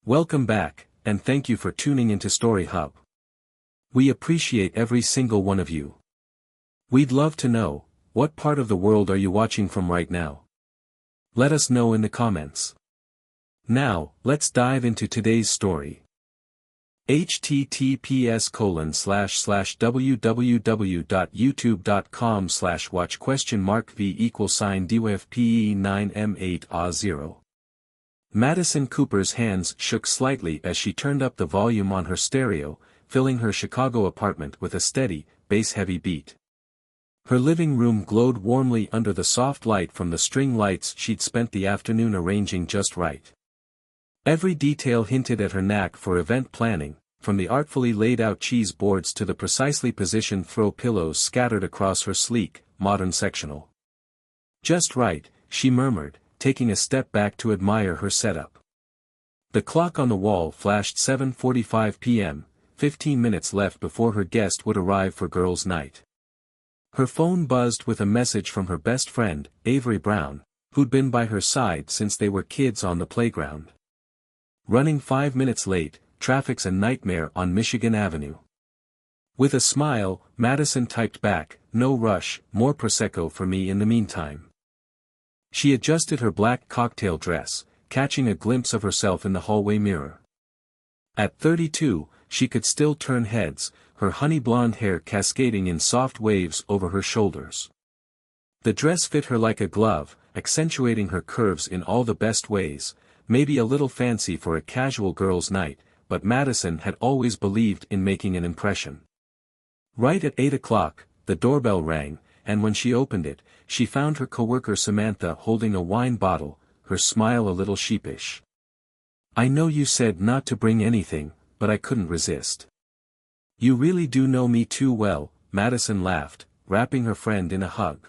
Welcome back, and thank you for tuning into Story Hub. We appreciate every single one of you. We'd love to know, what part of the world are you watching from right now? Let us know in the comments. Now, let's dive into today's story. https://www.youtube.com/watch?v=dwfpe9m8a0. Madison Cooper's hands shook slightly as she turned up the volume on her stereo, filling her Chicago apartment with a steady, bass-heavy beat. Her living room glowed warmly under the soft light from the string lights she'd spent the afternoon arranging just right. Every detail hinted at her knack for event planning, from the artfully laid-out cheese boards to the precisely positioned throw pillows scattered across her sleek, modern sectional. "Just right," she murmured, taking a step back to admire her setup. The clock on the wall flashed 7:45 p.m., 15 minutes left before her guest would arrive for girls' night. Her phone buzzed with a message from her best friend, Avery Brown, who'd been by her side since they were kids on the playground. "Running 5 minutes late, traffic's a nightmare on Michigan Avenue." With a smile, Madison typed back, "No rush, more Prosecco for me in the meantime." She adjusted her black cocktail dress, catching a glimpse of herself in the hallway mirror. At 32, she could still turn heads, her honey blonde hair cascading in soft waves over her shoulders. The dress fit her like a glove, accentuating her curves in all the best ways, maybe a little fancy for a casual girls' night, but Madison had always believed in making an impression. Right at 8 o'clock, the doorbell rang, and when she opened it, she found her coworker Samantha holding a wine bottle, her smile a little sheepish. "I know you said not to bring anything, but I couldn't resist." "You really do know me too well," Madison laughed, wrapping her friend in a hug.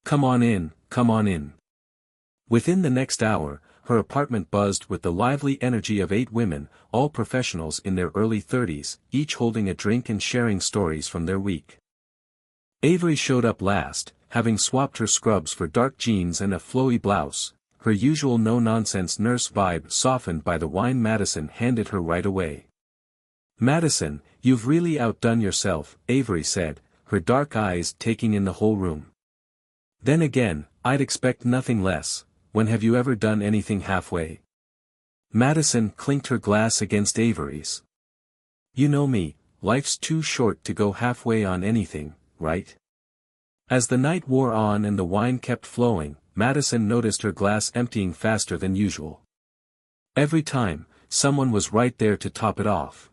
Come on in, come on in." Within the next hour, her apartment buzzed with the lively energy of 8 women, all professionals in their early 30s, each holding a drink and sharing stories from their week. Avery showed up last, having swapped her scrubs for dark jeans and a flowy blouse, her usual no-nonsense nurse vibe softened by the wine Madison handed her right away. "Madison, you've really outdone yourself," Avery said, her dark eyes taking in the whole room. "Then again, I'd expect nothing less. When have you ever done anything halfway?" Madison clinked her glass against Avery's. "You know me, life's too short to go halfway on anything, right?" As the night wore on and the wine kept flowing, Madison noticed her glass emptying faster than usual. Every time, someone was right there to top it off.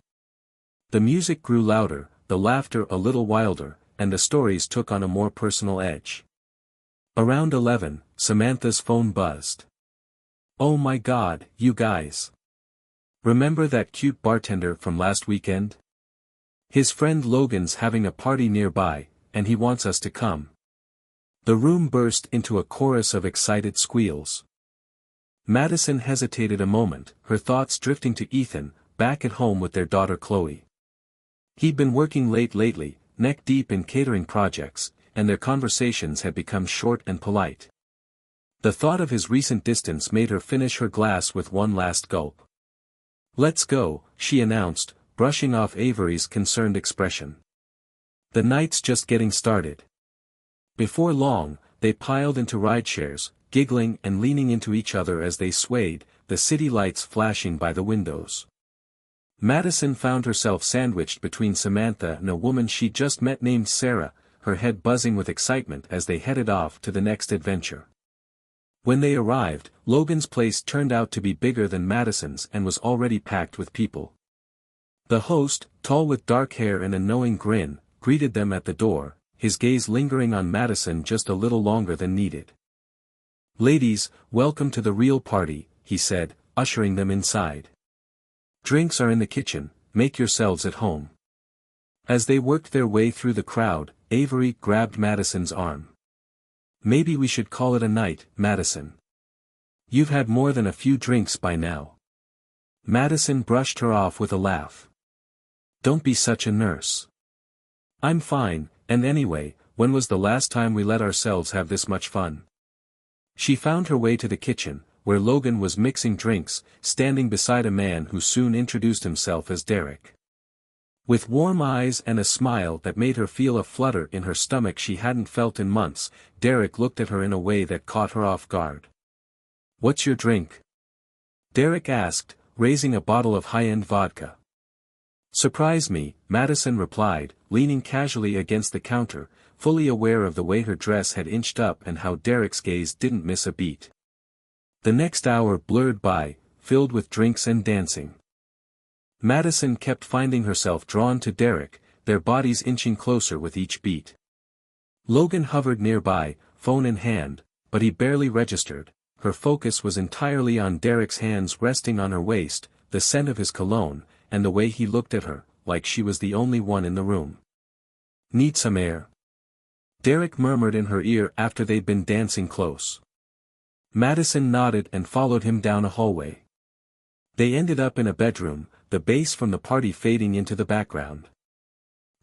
The music grew louder, the laughter a little wilder, and the stories took on a more personal edge. Around 11, Samantha's phone buzzed. "Oh my God, you guys. Remember that cute bartender from last weekend? His friend Logan's having a party nearby, and he wants us to come." The room burst into a chorus of excited squeals. Madison hesitated a moment, her thoughts drifting to Ethan, back at home with their daughter Chloe. He'd been working late lately, neck-deep in catering projects, and their conversations had become short and polite. The thought of his recent distance made her finish her glass with one last gulp. "Let's go," she announced, brushing off Avery's concerned expression. "The night's just getting started." Before long, they piled into rideshares, giggling and leaning into each other as they swayed, the city lights flashing by the windows. Madison found herself sandwiched between Samantha and a woman she'd just met named Sarah, her head buzzing with excitement as they headed off to the next adventure. When they arrived, Logan's place turned out to be bigger than Madison's and was already packed with people. The host, tall with dark hair and a knowing grin, greeted them at the door, his gaze lingering on Madison just a little longer than needed. "Ladies, welcome to the real party," he said, ushering them inside. "Drinks are in the kitchen, make yourselves at home." As they worked their way through the crowd, Avery grabbed Madison's arm. "Maybe we should call it a night, Madison. You've had more than a few drinks by now." Madison brushed her off with a laugh. "Don't be such a nurse." "I'm fine, and anyway, when was the last time we let ourselves have this much fun?" She found her way to the kitchen, where Logan was mixing drinks, standing beside a man who soon introduced himself as Derek. With warm eyes and a smile that made her feel a flutter in her stomach she hadn't felt in months, Derek looked at her in a way that caught her off guard. "What's your drink?" Derek asked, raising a bottle of high-end vodka. "Surprise me," Madison replied, leaning casually against the counter, fully aware of the way her dress had inched up and how Derek's gaze didn't miss a beat. The next hour blurred by, filled with drinks and dancing. Madison kept finding herself drawn to Derek, their bodies inching closer with each beat. Logan hovered nearby, phone in hand, but he barely registered. Her focus was entirely on Derek's hands resting on her waist, the scent of his cologne, and the way he looked at her, like she was the only one in the room. "Need some air?" Derek murmured in her ear after they'd been dancing close. Madison nodded and followed him down a hallway. They ended up in a bedroom, the bass from the party fading into the background.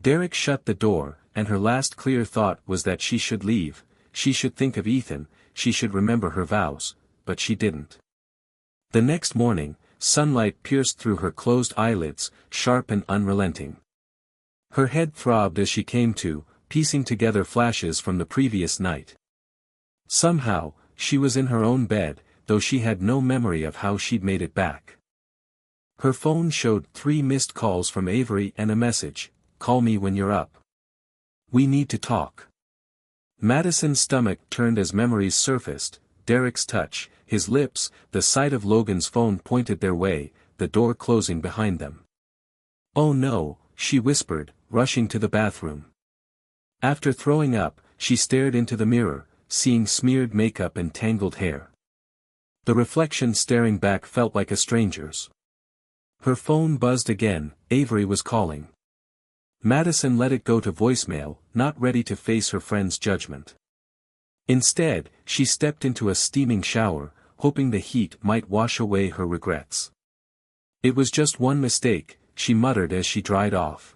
Derek shut the door, and her last clear thought was that she should leave, she should think of Ethan, she should remember her vows, but she didn't. The next morning, sunlight pierced through her closed eyelids, sharp and unrelenting. Her head throbbed as she came to, piecing together flashes from the previous night. Somehow, she was in her own bed, though she had no memory of how she'd made it back. Her phone showed 3 missed calls from Avery and a message, "Call me when you're up. We need to talk." Madison's stomach turned as memories surfaced, Derek's touch, his lips, the sight of Logan's phone pointed their way, the door closing behind them. "Oh no," she whispered, rushing to the bathroom. After throwing up, she stared into the mirror, seeing smeared makeup and tangled hair. The reflection staring back felt like a stranger's. Her phone buzzed again, Avery was calling. Madison let it go to voicemail, not ready to face her friend's judgment. Instead, she stepped into a steaming shower, hoping the heat might wash away her regrets. "It was just one mistake," she muttered as she dried off.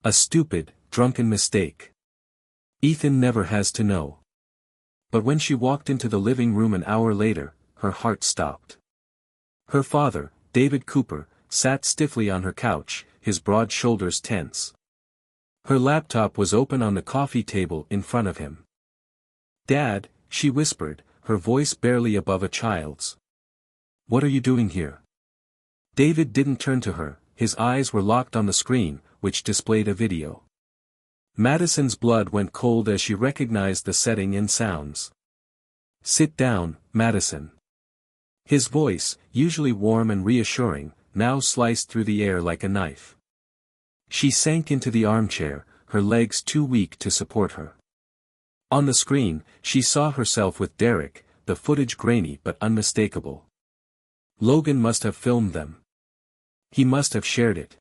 "A stupid, drunken mistake. Ethan never has to know." But when she walked into the living room an hour later, her heart stopped. Her father, David Cooper, sat stiffly on her couch, his broad shoulders tense. Her laptop was open on the coffee table in front of him. "Dad," she whispered, her voice barely above a child's. "What are you doing here?" David didn't turn to her, his eyes were locked on the screen, which displayed a video. Madison's blood went cold as she recognized the setting and sounds. "Sit down, Madison." His voice, usually warm and reassuring, now sliced through the air like a knife. She sank into the armchair, her legs too weak to support her. On the screen, she saw herself with Derek, the footage grainy but unmistakable. Logan must have filmed them. He must have shared it.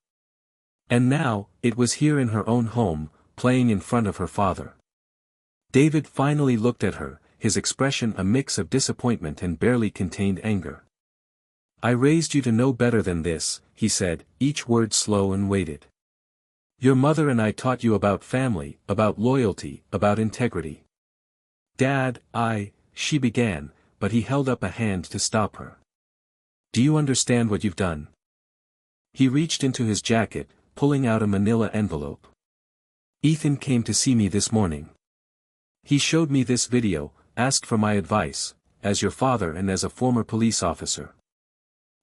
And now, it was here in her own home, playing in front of her father. David finally looked at her, his expression a mix of disappointment and barely contained anger. "I raised you to know better than this," he said, each word slow and weighted. "Your mother and I taught you about family, about loyalty, about integrity." "Dad, she began, but he held up a hand to stop her. "Do you understand what you've done?" He reached into his jacket, pulling out a manila envelope. "Ethan came to see me this morning. He showed me this video, asked for my advice, as your father and as a former police officer."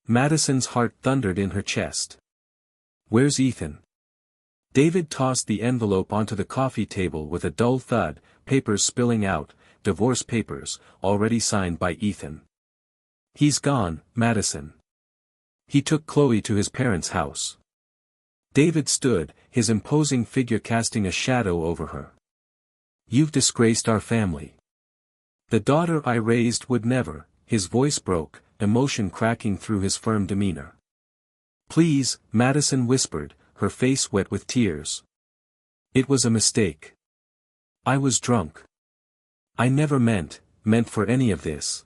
Madison's heart thundered in her chest. "Where's Ethan?" David tossed the envelope onto the coffee table with a dull thud, papers spilling out, divorce papers, already signed by Ethan. "He's gone, Madison. He took Chloe to his parents' house." David stood, his imposing figure casting a shadow over her. "You've disgraced our family. The daughter I raised would never," his voice broke, emotion cracking through his firm demeanor. "Please," Madison whispered, her face wet with tears. "It was a mistake. I was drunk. I never meant for any of this."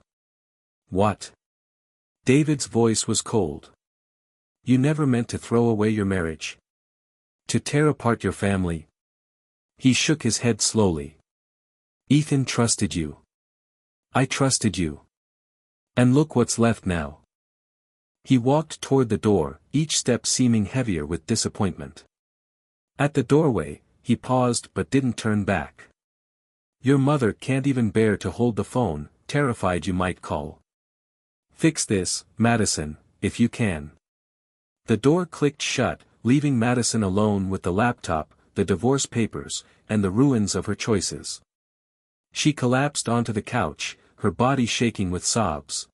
"What?" David's voice was cold. "You never meant to throw away your marriage? To tear apart your family?" He shook his head slowly. "Ethan trusted you. I trusted you. And look what's left now. He walked toward the door, each step seeming heavier with disappointment. At the doorway, he paused but didn't turn back. Your mother can't even bear to hold the phone, terrified you might call. Fix this, Madison, if you can. The door clicked shut, leaving Madison alone with the laptop, the divorce papers, and the ruins of her choices. She collapsed onto the couch, her body shaking with sobs.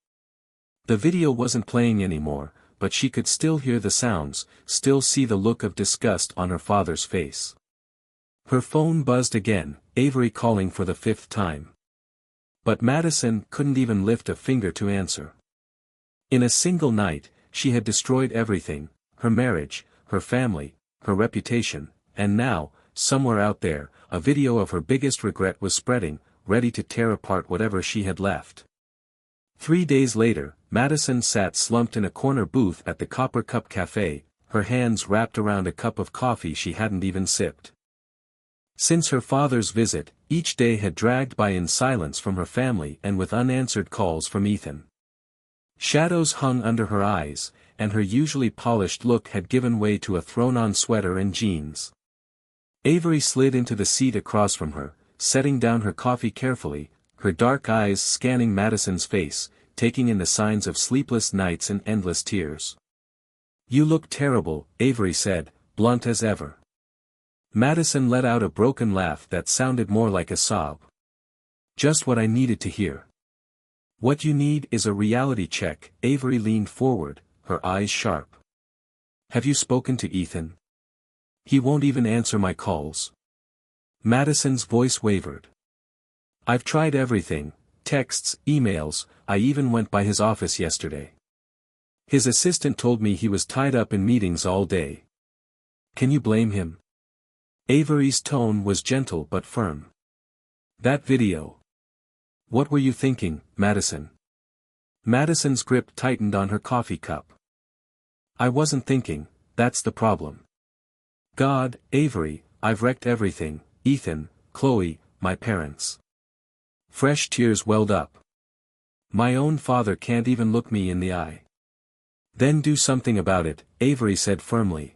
The video wasn't playing anymore, but she could still hear the sounds, still see the look of disgust on her father's face. Her phone buzzed again, Avery calling for the 5th time. But Madison couldn't even lift a finger to answer. In a single night, she had destroyed everything, her marriage, her family, her reputation, and now, somewhere out there, a video of her biggest regret was spreading, ready to tear apart whatever she had left. 3 days later, Madison sat slumped in a corner booth at the Copper Cup Cafe, her hands wrapped around a cup of coffee she hadn't even sipped. Since her father's visit, each day had dragged by in silence from her family and with unanswered calls from Ethan. Shadows hung under her eyes, and her usually polished look had given way to a thrown-on sweater and jeans. Avery slid into the seat across from her, setting down her coffee carefully, her dark eyes scanning Madison's face, taking in the signs of sleepless nights and endless tears. You look terrible, Avery said, blunt as ever. Madison let out a broken laugh that sounded more like a sob. Just what I needed to hear. What you need is a reality check. Avery leaned forward, her eyes sharp. Have you spoken to Ethan? He won't even answer my calls. Madison's voice wavered. I've tried everything, texts, emails, I even went by his office yesterday. His assistant told me he was tied up in meetings all day. Can you blame him? Avery's tone was gentle but firm. That video. What were you thinking, Madison? Madison's grip tightened on her coffee cup. I wasn't thinking, that's the problem. God, Avery, I've wrecked everything, Ethan, Chloe, my parents. Fresh tears welled up. My own father can't even look me in the eye. Then do something about it, Avery said firmly.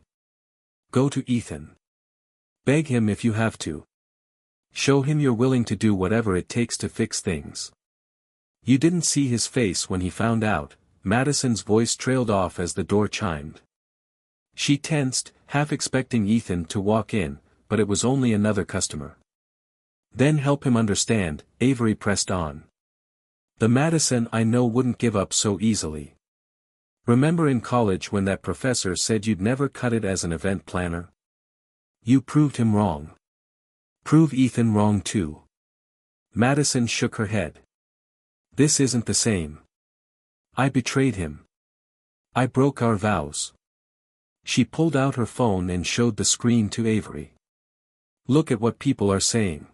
Go to Ethan. Beg him if you have to. Show him you're willing to do whatever it takes to fix things. You didn't see his face when he found out, Madison's voice trailed off as the door chimed. She tensed, half expecting Ethan to walk in, but it was only another customer. Then help him understand, Avery pressed on. The Madison I know wouldn't give up so easily. Remember in college when that professor said you'd never cut it as an event planner? You proved him wrong. Prove Ethan wrong too. Madison shook her head. This isn't the same. I betrayed him. I broke our vows. She pulled out her phone and showed the screen to Avery. Look at what people are saying.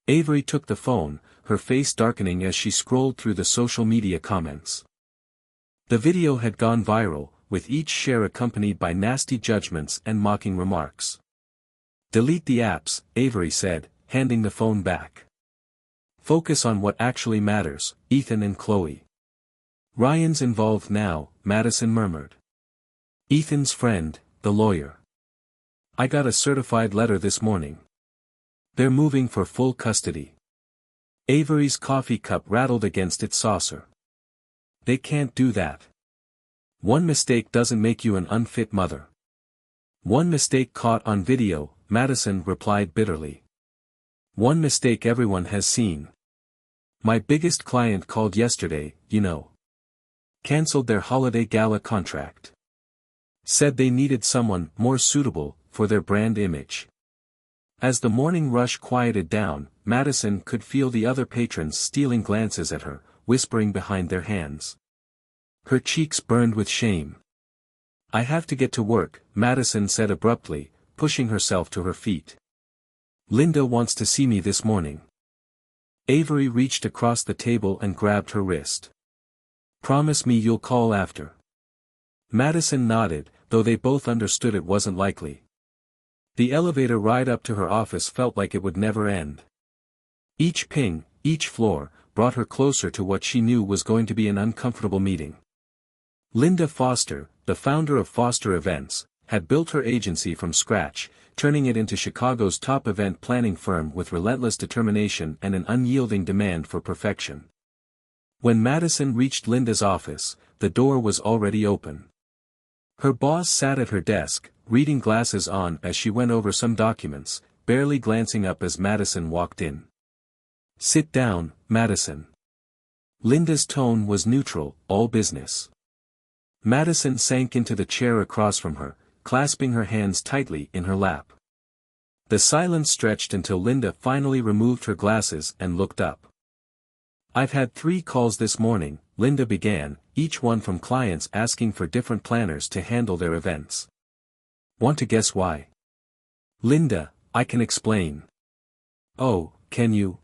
Avery took the phone, her face darkening as she scrolled through the social media comments. The video had gone viral, with each share accompanied by nasty judgments and mocking remarks. Delete the apps, Avery said, handing the phone back. Focus on what actually matters, Ethan and Chloe. Ryan's involved now, Madison murmured. Ethan's friend, the lawyer. I got a certified letter this morning. They're moving for full custody. Avery's coffee cup rattled against its saucer. They can't do that. One mistake doesn't make you an unfit mother. One mistake caught on video, Madison replied bitterly. One mistake everyone has seen. My biggest client called yesterday, you know. Cancelled their holiday gala contract. Said they needed someone more suitable for their brand image. As the morning rush quieted down, Madison could feel the other patrons stealing glances at her, whispering behind their hands. Her cheeks burned with shame. I have to get to work, Madison said abruptly, pushing herself to her feet. Linda wants to see me this morning. Avery reached across the table and grabbed her wrist. Promise me you'll call after. Madison nodded, though they both understood it wasn't likely. The elevator ride up to her office felt like it would never end. Each ping, each floor, brought her closer to what she knew was going to be an uncomfortable meeting. Linda Foster, the founder of Foster Events, had built her agency from scratch, turning it into Chicago's top event planning firm with relentless determination and an unyielding demand for perfection. When Madison reached Linda's office, the door was already open. Her boss sat at her desk, reading glasses on as she went over some documents, barely glancing up as Madison walked in. "Sit down, Madison." Linda's tone was neutral, all business. Madison sank into the chair across from her, clasping her hands tightly in her lap. The silence stretched until Linda finally removed her glasses and looked up. "I've had 3 calls this morning," Linda began, each one from clients asking for different planners to handle their events. "Want to guess why?" "Linda, I can explain." "Oh, can you?"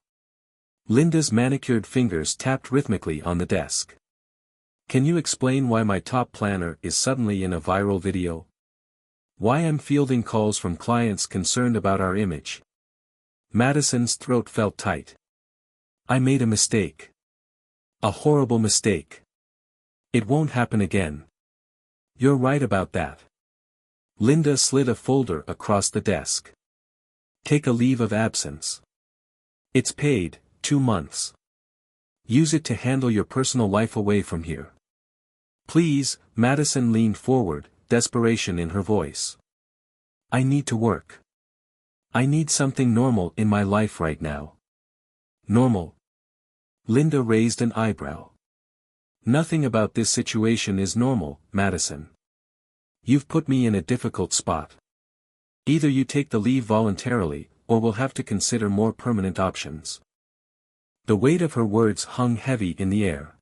Linda's manicured fingers tapped rhythmically on the desk. "Can you explain why my top planner is suddenly in a viral video? Why I'm fielding calls from clients concerned about our image?" Madison's throat felt tight. "I made a mistake. A horrible mistake. It won't happen again." "You're right about that." Linda slid a folder across the desk. "Take a leave of absence. It's paid, 2 months. Use it to handle your personal life away from here. Please." Madison leaned forward, desperation in her voice. "I need to work. I need something normal in my life right now." "Normal?" Linda raised an eyebrow. "Nothing about this situation is normal, Madison. You've put me in a difficult spot. Either you take the leave voluntarily, or we'll have to consider more permanent options." The weight of her words hung heavy in the air.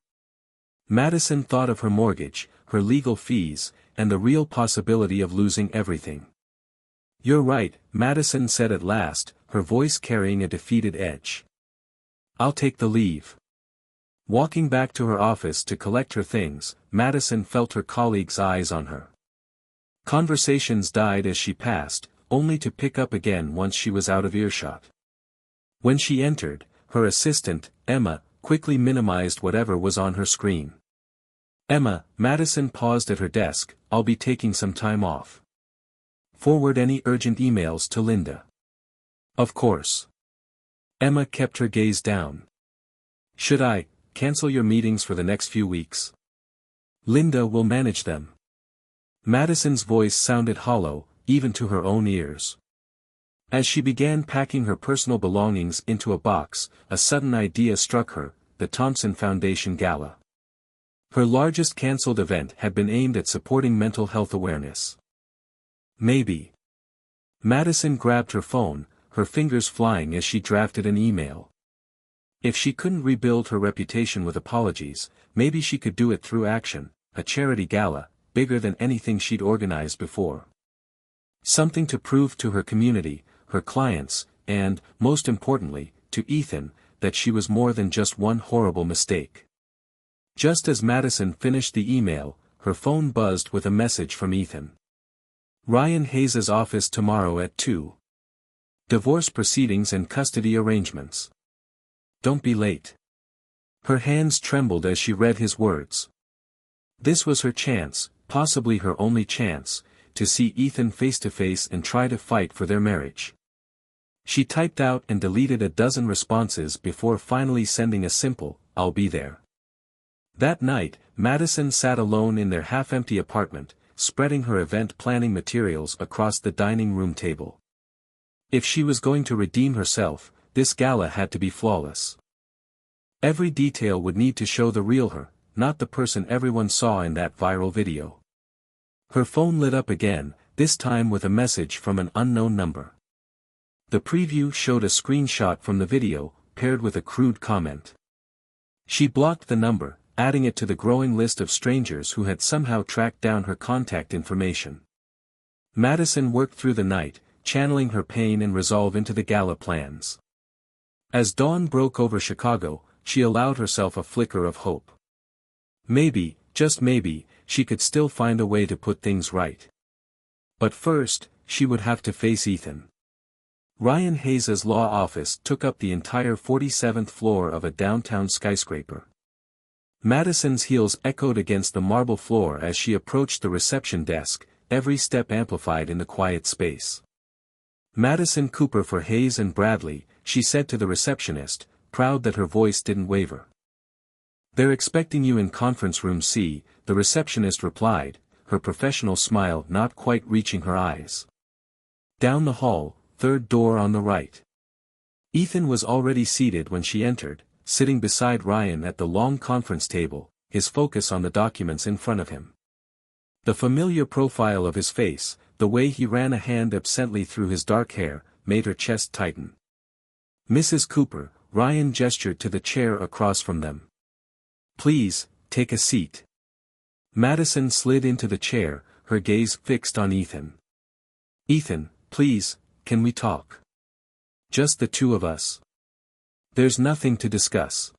Madison thought of her mortgage, her legal fees, and the real possibility of losing everything. "You're right," Madison said at last, her voice carrying a defeated edge. "I'll take the leave." Walking back to her office to collect her things, Madison felt her colleagues' eyes on her. Conversations died as she passed, only to pick up again once she was out of earshot. When she entered, her assistant, Emma, quickly minimized whatever was on her screen. "Emma," Madison paused at her desk, "I'll be taking some time off. Forward any urgent emails to Linda." "Of course." Emma kept her gaze down. "Should I cancel your meetings for the next few weeks?" "Linda will manage them." Madison's voice sounded hollow, even to her own ears. As she began packing her personal belongings into a box, a sudden idea struck her: the Thompson Foundation Gala. Her largest cancelled event had been aimed at supporting mental health awareness. Maybe. Madison grabbed her phone, her fingers flying as she drafted an email. If she couldn't rebuild her reputation with apologies, maybe she could do it through action, a charity gala, bigger than anything she'd organized before. Something to prove to her community, her clients, and, most importantly, to Ethan, that she was more than just one horrible mistake. Just as Madison finished the email, her phone buzzed with a message from Ethan. "Ryan Hayes's office tomorrow at 2. Divorce proceedings and custody arrangements. Don't be late." Her hands trembled as she read his words. This was her chance, possibly her only chance, to see Ethan face to face and try to fight for their marriage. She typed out and deleted a dozen responses before finally sending a simple, "I'll be there." That night, Madison sat alone in their half-empty apartment, spreading her event planning materials across the dining room table. If she was going to redeem herself, this gala had to be flawless. Every detail would need to show the real her, not the person everyone saw in that viral video. Her phone lit up again, this time with a message from an unknown number. The preview showed a screenshot from the video, paired with a crude comment. She blocked the number, adding it to the growing list of strangers who had somehow tracked down her contact information. Madison worked through the night, channeling her pain and resolve into the gala plans. As dawn broke over Chicago, she allowed herself a flicker of hope. Maybe, just maybe, she could still find a way to put things right. But first, she would have to face Ethan. Ryan Hayes's law office took up the entire 47th floor of a downtown skyscraper. Madison's heels echoed against the marble floor as she approached the reception desk, every step amplified in the quiet space. Madison Cooper for Hayes and Bradley, she said to the receptionist, proud that her voice didn't waver. They're expecting you in conference room C, the receptionist replied, her professional smile not quite reaching her eyes. Down the hall, third door on the right. Ethan was already seated when she entered, sitting beside Ryan at the long conference table, his focus on the documents in front of him. The familiar profile of his face, the way he ran a hand absently through his dark hair, made her chest tighten. Mrs. Cooper, Ryan gestured to the chair across from them. Please, take a seat. Madison slid into the chair, her gaze fixed on Ethan. Ethan, please, can we talk? Just the two of us. There's nothing to discuss.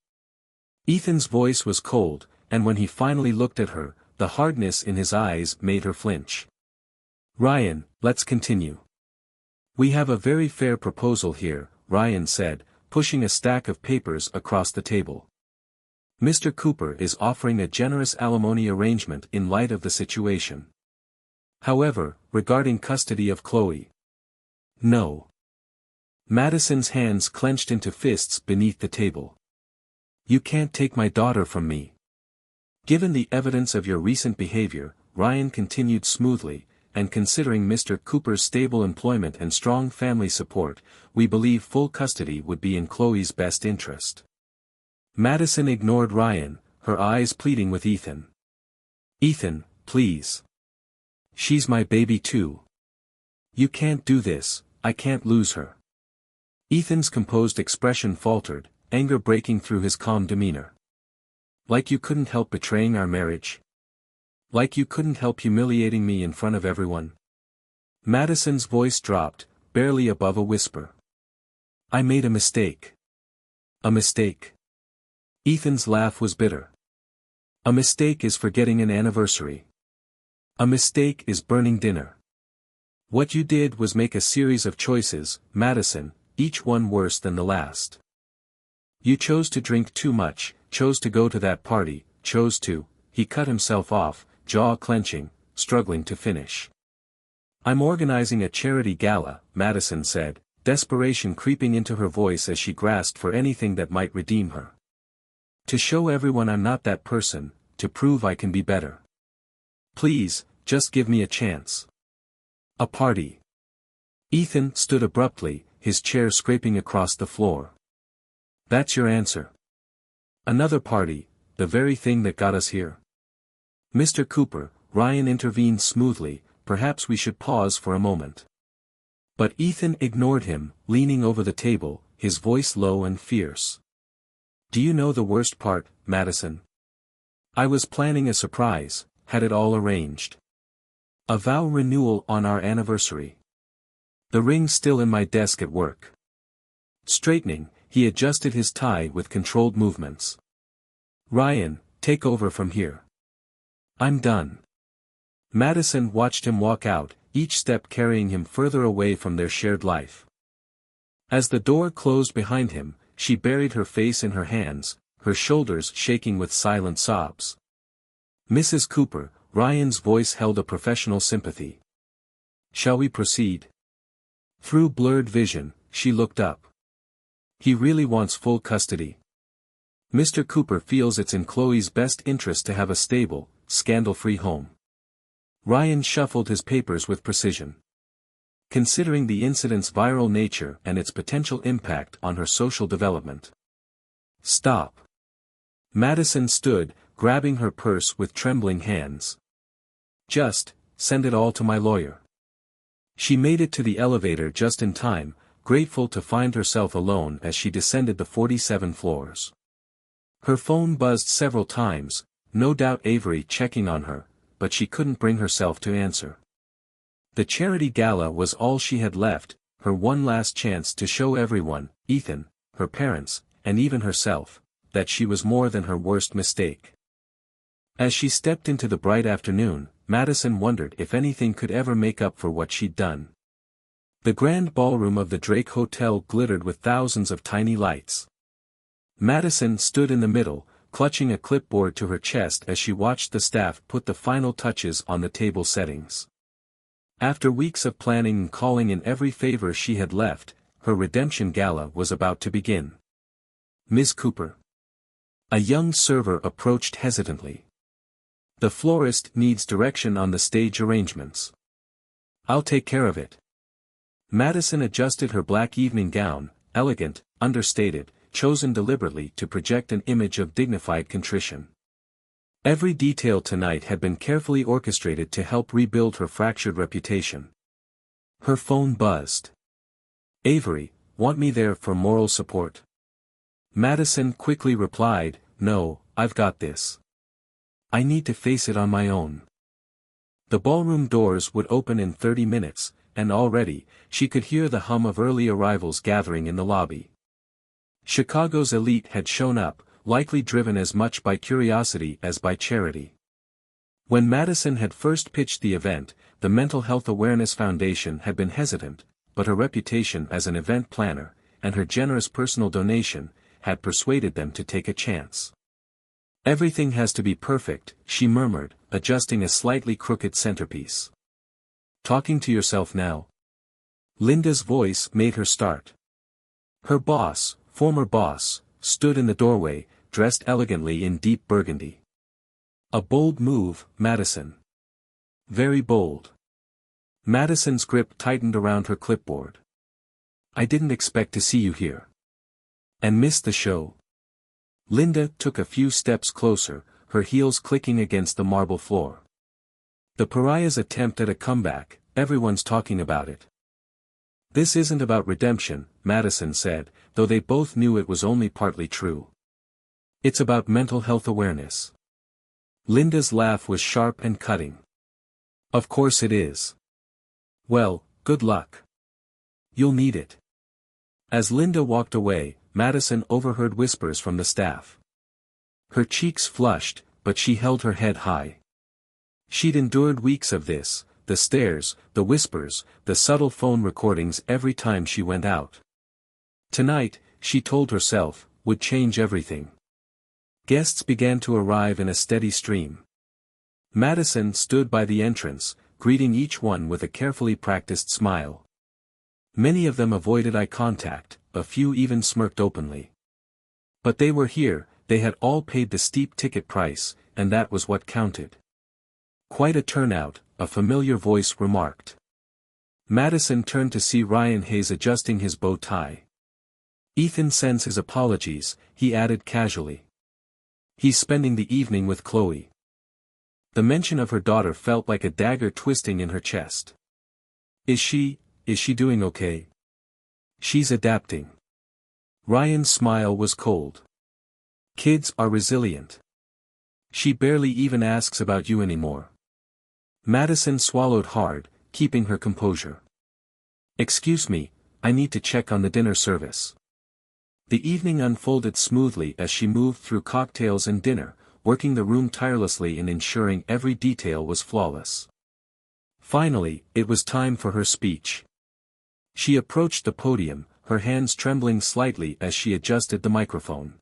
Ethan's voice was cold, and when he finally looked at her, the hardness in his eyes made her flinch. Ryan, let's continue. We have a very fair proposal here, Ryan said, pushing a stack of papers across the table. Mr. Cooper is offering a generous alimony arrangement in light of the situation. However, regarding custody of Chloe. No. Madison's hands clenched into fists beneath the table. You can't take my daughter from me. Given the evidence of your recent behavior, Ryan continued smoothly, and considering Mr. Cooper's stable employment and strong family support, we believe full custody would be in Chloe's best interest. Madison ignored Ryan, her eyes pleading with Ethan. Ethan, please. She's my baby too. You can't do this, I can't lose her. Ethan's composed expression faltered, anger breaking through his calm demeanor. Like you couldn't help betraying our marriage? Like you couldn't help humiliating me in front of everyone? Madison's voice dropped, barely above a whisper. I made a mistake. A mistake. Ethan's laugh was bitter. A mistake is forgetting an anniversary. A mistake is burning dinner. What you did was make a series of choices, Madison, each one worse than the last. You chose to drink too much, chose to go to that party, chose to, he cut himself off, jaw clenching, struggling to finish. I'm organizing a charity gala, Madison said, desperation creeping into her voice as she grasped for anything that might redeem her. To show everyone I'm not that person, to prove I can be better. Please, just give me a chance. A party. Ethan stood abruptly, his chair scraping across the floor. That's your answer. Another party, the very thing that got us here. Mr. Cooper, Ryan intervened smoothly, perhaps we should pause for a moment. But Ethan ignored him, leaning over the table, his voice low and fierce. Do you know the worst part, Madison? I was planning a surprise, had it all arranged. A vow renewal on our anniversary. The ring still in my desk at work. Straightening, he adjusted his tie with controlled movements. Ryan, take over from here. I'm done. Madison watched him walk out, each step carrying him further away from their shared life. As the door closed behind him, she buried her face in her hands, her shoulders shaking with silent sobs. Mrs. Cooper, Ryan's voice held a professional sympathy. Shall we proceed? Through blurred vision, she looked up. He really wants full custody. Mr. Cooper feels it's in Chloe's best interest to have a stable, scandal-free home. Ryan shuffled his papers with precision. Considering the incident's viral nature and its potential impact on her social development. Stop. Madison stood, grabbing her purse with trembling hands. Just, send it all to my lawyer. She made it to the elevator just in time, grateful to find herself alone as she descended the 47 floors. Her phone buzzed several times, no doubt Avery checking on her, but she couldn't bring herself to answer. The charity gala was all she had left, her one last chance to show everyone, Ethan, her parents, and even herself, that she was more than her worst mistake. As she stepped into the bright afternoon, Madison wondered if anything could ever make up for what she'd done. The grand ballroom of the Drake Hotel glittered with thousands of tiny lights. Madison stood in the middle, clutching a clipboard to her chest as she watched the staff put the final touches on the table settings. After weeks of planning and calling in every favor she had left, her redemption gala was about to begin. "Ms. Cooper." A young server approached hesitantly. "The florist needs direction on the stage arrangements." "I'll take care of it." Madison adjusted her black evening gown, elegant, understated, chosen deliberately to project an image of dignified contrition. Every detail tonight had been carefully orchestrated to help rebuild her fractured reputation. Her phone buzzed. "Avery, want me there for moral support?" Madison quickly replied, "No, I've got this. I need to face it on my own." The ballroom doors would open in 30 minutes, and already, she could hear the hum of early arrivals gathering in the lobby. Chicago's elite had shown up, likely driven as much by curiosity as by charity. When Madison had first pitched the event, the Mental Health Awareness Foundation had been hesitant, but her reputation as an event planner, and her generous personal donation, had persuaded them to take a chance. "Everything has to be perfect," she murmured, adjusting a slightly crooked centerpiece. "Talking to yourself now?" Linda's voice made her start. Her boss, former boss, stood in the doorway, dressed elegantly in deep burgundy. "A bold move, Madison." "Very bold." Madison's grip tightened around her clipboard. "I didn't expect to see you here." "And miss the show?" Linda took a few steps closer, her heels clicking against the marble floor. "The pariah's attempt at a comeback, everyone's talking about it." "This isn't about redemption," Madison said, though they both knew it was only partly true. "It's about mental health awareness." Linda's laugh was sharp and cutting. "Of course it is." "Well, good luck. You'll need it." As Linda walked away, Madison overheard whispers from the staff. Her cheeks flushed, but she held her head high. She'd endured weeks of this, the stares, the whispers, the subtle phone recordings every time she went out. Tonight, she told herself, would change everything. Guests began to arrive in a steady stream. Madison stood by the entrance, greeting each one with a carefully practiced smile. Many of them avoided eye contact, a few even smirked openly. But they were here, they had all paid the steep ticket price, and that was what counted. "Quite a turnout," a familiar voice remarked. Madison turned to see Ryan Hayes adjusting his bow tie. "Ethan sends his apologies," he added casually. "He's spending the evening with Chloe." The mention of her daughter felt like a dagger twisting in her chest. Is she doing okay?" "She's adapting." Ryan's smile was cold. "Kids are resilient. She barely even asks about you anymore." Madison swallowed hard, keeping her composure. "Excuse me, I need to check on the dinner service." The evening unfolded smoothly as she moved through cocktails and dinner, working the room tirelessly in ensuring every detail was flawless. Finally, it was time for her speech. She approached the podium, her hands trembling slightly as she adjusted the microphone.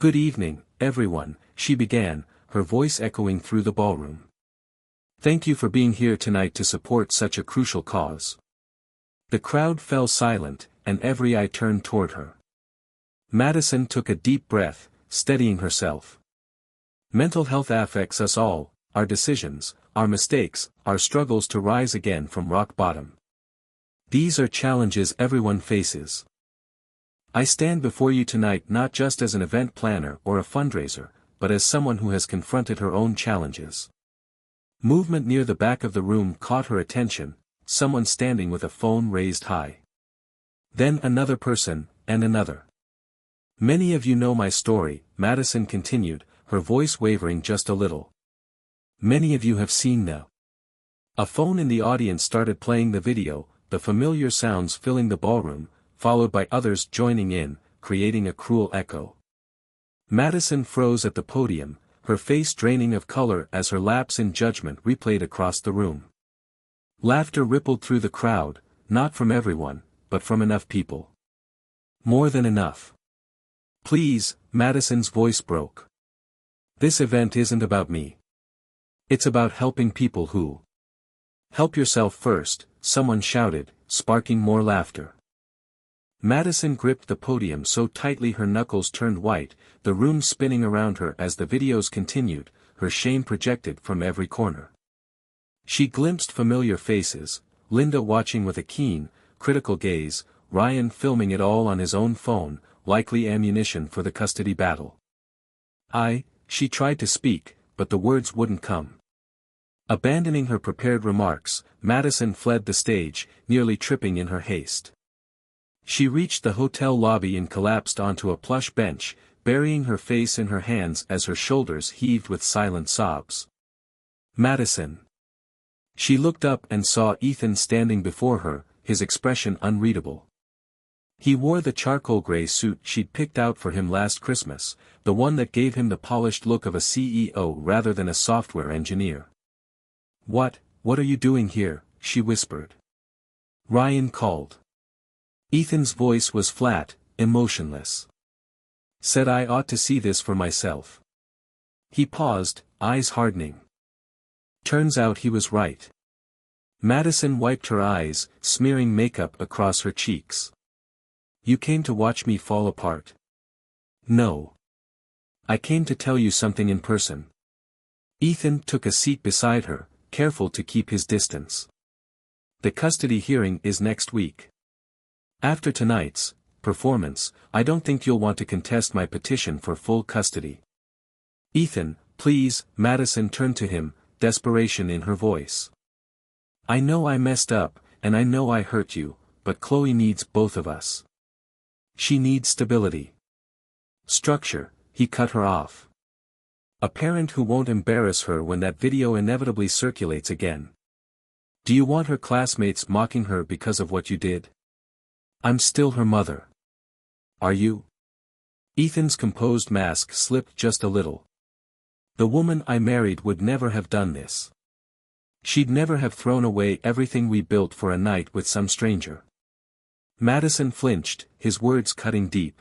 "Good evening, everyone," she began, her voice echoing through the ballroom. "Thank you for being here tonight to support such a crucial cause." The crowd fell silent, and every eye turned toward her. Madison took a deep breath, steadying herself. "Mental health affects us all, our decisions, our mistakes, our struggles to rise again from rock bottom. These are challenges everyone faces. I stand before you tonight not just as an event planner or a fundraiser, but as someone who has confronted her own challenges." Movement near the back of the room caught her attention, someone standing with a phone raised high. Then another person, and another. "Many of you know my story," Madison continued, her voice wavering just a little. "Many of you have seen the..." A phone in the audience started playing the video, the familiar sounds filling the ballroom, followed by others joining in, creating a cruel echo. Madison froze at the podium, her face draining of color as her lapse in judgment replayed across the room. Laughter rippled through the crowd, not from everyone, but from enough people. More than enough. Please, Madison's voice broke. This event isn't about me. It's about helping people who. Help yourself first, someone shouted, sparking more laughter. Madison gripped the podium so tightly her knuckles turned white, the room spinning around her as the videos continued, her shame projected from every corner. She glimpsed familiar faces, Linda watching with a keen, critical gaze, Ryan filming it all on his own phone, likely ammunition for the custody battle. She tried to speak, but the words wouldn't come. Abandoning her prepared remarks, Madison fled the stage, nearly tripping in her haste. She reached the hotel lobby and collapsed onto a plush bench, burying her face in her hands as her shoulders heaved with silent sobs. Madison. She looked up and saw Ethan standing before her, his expression unreadable. He wore the charcoal gray suit she'd picked out for him last Christmas, the one that gave him the polished look of a CEO rather than a software engineer. What are you doing here?" she whispered. Ryan called. Ethan's voice was flat, emotionless. "Said I ought to see this for myself." He paused, eyes hardening. Turns out he was right. Madison wiped her eyes, smearing makeup across her cheeks. "You came to watch me fall apart?" "No. I came to tell you something in person." Ethan took a seat beside her, careful to keep his distance. "The custody hearing is next week. After tonight's performance, I don't think you'll want to contest my petition for full custody." "Ethan, please," Madison turned to him, desperation in her voice. "I know I messed up, and I know I hurt you, but Chloe needs both of us. She needs stability. Structure." He cut her off. "A parent who won't embarrass her when that video inevitably circulates again. Do you want her classmates mocking her because of what you did? I'm still her mother. Are you?" Ethan's composed mask slipped just a little. "The woman I married would never have done this. She'd never have thrown away everything we built for a night with some stranger." Madison flinched, his words cutting deep.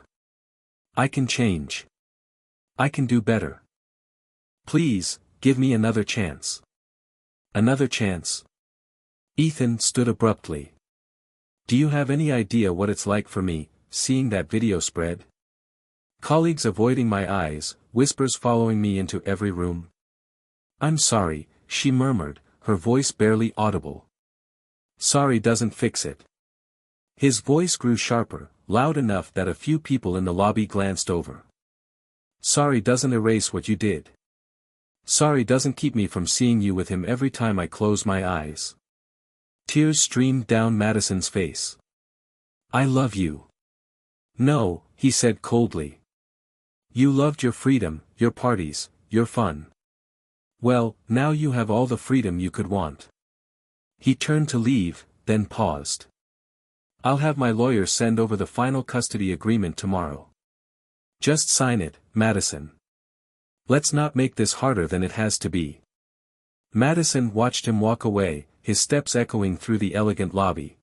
"I can change. I can do better. Please, give me another chance." "Another chance?" Ethan stood abruptly. "Do you have any idea what it's like for me, seeing that video spread? Colleagues avoiding my eyes, whispers following me into every room." "I'm sorry," she murmured, her voice barely audible. "Sorry doesn't fix it." His voice grew sharper, loud enough that a few people in the lobby glanced over. "Sorry doesn't erase what you did. Sorry doesn't keep me from seeing you with him every time I close my eyes." Tears streamed down Madison's face. "I love you." "No," he said coldly. "You loved your freedom, your parties, your fun. Well, now you have all the freedom you could want." He turned to leave, then paused. "I'll have my lawyer send over the final custody agreement tomorrow. Just sign it, Madison. Let's not make this harder than it has to be." Madison watched him walk away, his steps echoing through the elegant lobby.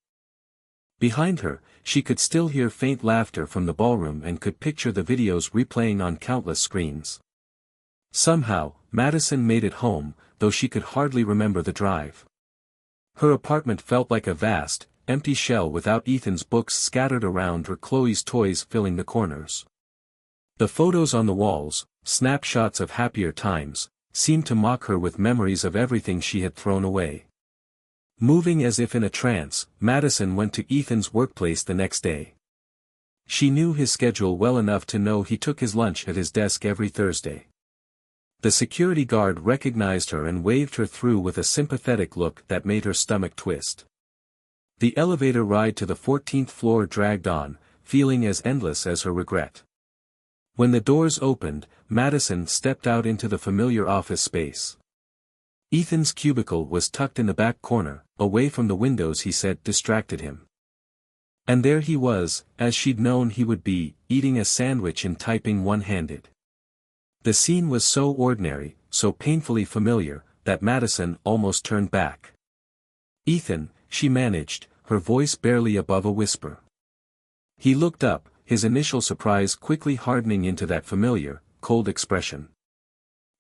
Behind her, she could still hear faint laughter from the ballroom and could picture the videos replaying on countless screens. Somehow, Madison made it home, though she could hardly remember the drive. Her apartment felt like a vast, empty shell without Ethan's books scattered around or Chloe's toys filling the corners. The photos on the walls, snapshots of happier times, seemed to mock her with memories of everything she had thrown away. Moving as if in a trance, Madison went to Ethan's workplace the next day. She knew his schedule well enough to know he took his lunch at his desk every Thursday. The security guard recognized her and waved her through with a sympathetic look that made her stomach twist. The elevator ride to the 14th floor dragged on, feeling as endless as her regret. When the doors opened, Madison stepped out into the familiar office space. Ethan's cubicle was tucked in the back corner, away from the windows he said distracted him. And there he was, as she'd known he would be, eating a sandwich and typing one-handed. The scene was so ordinary, so painfully familiar, that Madison almost turned back. "Ethan," she managed, her voice barely above a whisper. He looked up, his initial surprise quickly hardening into that familiar, cold expression.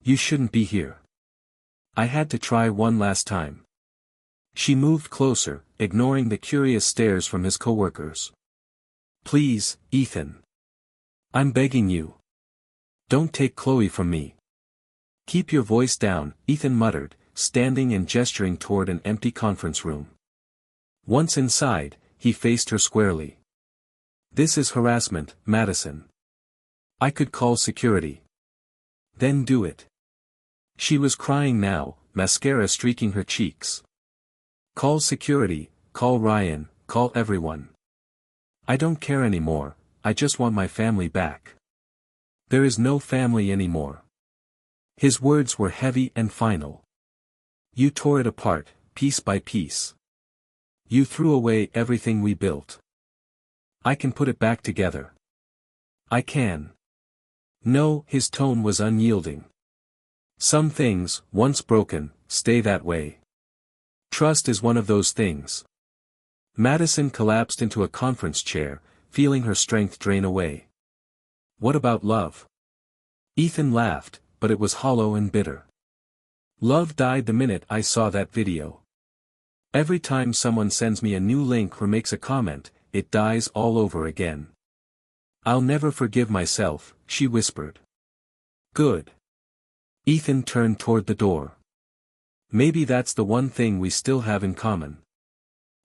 "You shouldn't be here. I had to try one last time." She moved closer, ignoring the curious stares from his coworkers. "Please, Ethan. I'm begging you. Don't take Chloe from me." "Keep your voice down," Ethan muttered, standing and gesturing toward an empty conference room. Once inside, he faced her squarely. "This is harassment, Madison. I could call security." "Then do it." She was crying now, mascara streaking her cheeks. "Call security, call Ryan, call everyone. I don't care anymore, I just want my family back." "There is no family anymore." His words were heavy and final. "You tore it apart, piece by piece. You threw away everything we built. I can put it back together. I can." "No," his tone was unyielding. "Some things, once broken, stay that way. Trust is one of those things." Madison collapsed into a conference chair, feeling her strength drain away. "What about love?" Ethan laughed, but it was hollow and bitter. "Love died the minute I saw that video. Every time someone sends me a new link or makes a comment, it dies all over again. I'll never forgive myself," she whispered. "Good." Ethan turned toward the door. "Maybe that's the one thing we still have in common."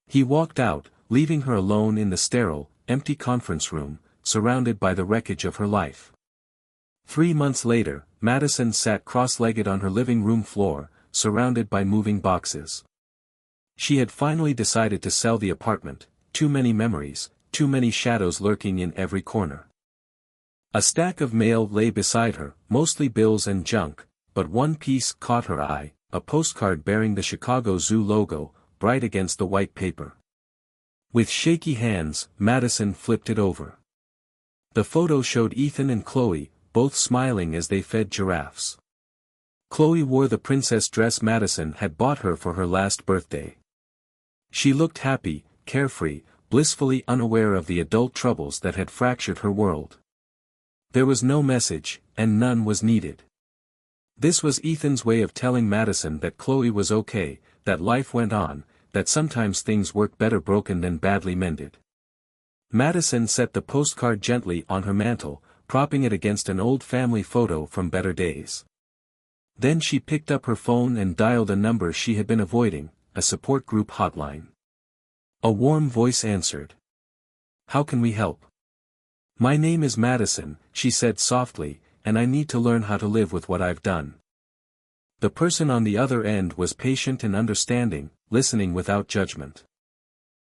He walked out, leaving her alone in the sterile, empty conference room, surrounded by the wreckage of her life. 3 months later, Madison sat cross-legged on her living room floor, surrounded by moving boxes. She had finally decided to sell the apartment. Too many memories, too many shadows lurking in every corner. A stack of mail lay beside her, mostly bills and junk, but one piece caught her eye, a postcard bearing the Chicago Zoo logo, bright against the white paper. With shaky hands, Madison flipped it over. The photo showed Ethan and Chloe, both smiling as they fed giraffes. Chloe wore the princess dress Madison had bought her for her last birthday. She looked happy, carefree, blissfully unaware of the adult troubles that had fractured her world. There was no message, and none was needed. This was Ethan's way of telling Madison that Chloe was okay, that life went on, that sometimes things work better broken than badly mended. Madison set the postcard gently on her mantel, propping it against an old family photo from better days. Then she picked up her phone and dialed a number she had been avoiding, a support group hotline. A warm voice answered. "How can we help?" "My name is Madison," she said softly, "and I need to learn how to live with what I've done." The person on the other end was patient and understanding, listening without judgment.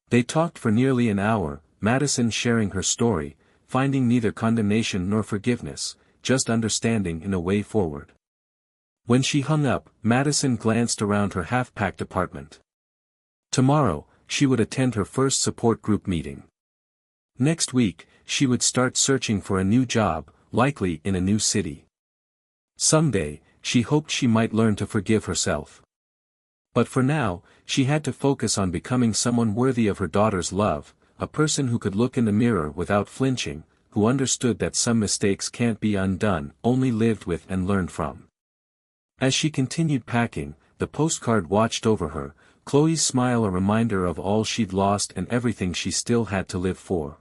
They talked for nearly an hour, Madison sharing her story, finding neither condemnation nor forgiveness, just understanding and a way forward. When she hung up, Madison glanced around her half-packed apartment. Tomorrow, she would attend her first support group meeting. Next week, she would start searching for a new job, likely in a new city. Someday, she hoped she might learn to forgive herself. But for now, she had to focus on becoming someone worthy of her daughter's love, a person who could look in the mirror without flinching, who understood that some mistakes can't be undone, only lived with and learned from. As she continued packing, the postcard watched over her, Chloe's smile a reminder of all she'd lost and everything she still had to live for.